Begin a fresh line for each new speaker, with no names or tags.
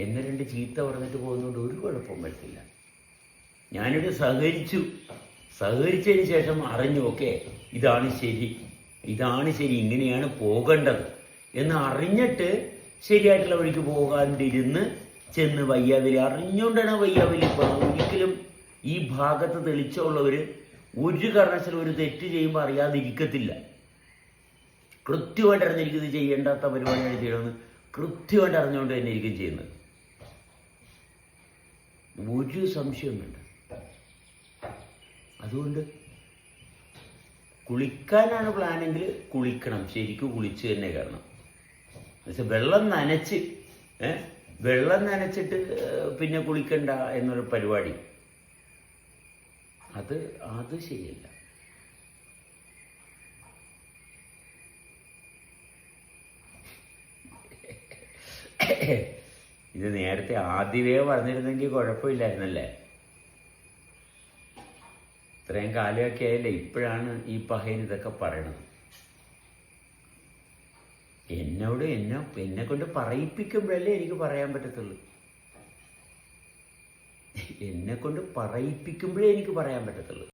എന്നെ രണ്ട് ചീത്ത പറഞ്ഞിട്ട് പോകുന്നതുകൊണ്ട് ഒരു കുഴപ്പം വരത്തില്ല. ഞാനിത് സഹകരിച്ചതിന് ശേഷം അറിഞ്ഞു, ഓക്കെ ഇതാണ് ശരി, ഇങ്ങനെയാണ് പോകേണ്ടത് എന്ന് അറിഞ്ഞിട്ട് ശരിയായിട്ടുള്ള വഴിക്ക് പോകാണ്ടിരുന്ന് ചെന്ന് വയ്യാവിലി അറിഞ്ഞുകൊണ്ടാണ് വയ്യാവിലി പോകുന്നത്. ഒരിക്കലും ഈ ഭാഗത്ത് തെളിച്ചുള്ളവർ ഒരു കാരണവശാലും ഒരു തെറ്റ് ചെയ്യുമ്പോൾ അറിയാതിരിക്കത്തില്ല. കൃത്യമായിട്ട് അറിഞ്ഞിരിക്കുന്നത് ചെയ്യേണ്ടാത്ത പരിപാടിയാണ് ചെയ്യണമെന്ന് കൃത്യമായിട്ട് അറിഞ്ഞുകൊണ്ട് തന്നെ ഇരിക്കും ചെയ്യുന്നത്. ഒരു സംശയം വേണ്ട. അതുകൊണ്ട് കുളിക്കാനാണ് പ്ലാനെങ്കിൽ കുളിക്കണം, ശരിക്കും കുളിച്ച് തന്നെ കയറണം. എന്നുവെച്ചാൽ വെള്ളം നനച്ചിട്ട് പിന്നെ കുളിക്കണ്ട എന്നൊരു പരിപാടി അത് ശരിയല്ല. ഇത് നേരത്തെ ആദ്യമേ പറഞ്ഞിരുന്നെങ്കിൽ കുഴപ്പമില്ലായിരുന്നല്ലേ. ഇത്രയും കാലമൊക്കെ ആയല്ലേ ഇപ്പോഴാണ് ഈ പഹയൻ ഇതൊക്കെ പറയണത്. എന്നെ കൊണ്ട് പറയിപ്പിക്കുമ്പോഴല്ലേ എനിക്ക് പറയാൻ പറ്റത്തുള്ളൂ. എന്നെ കൊണ്ട് പറയിപ്പിക്കുമ്പോഴേ എനിക്ക് പറയാൻ പറ്റത്തുള്ളൂ.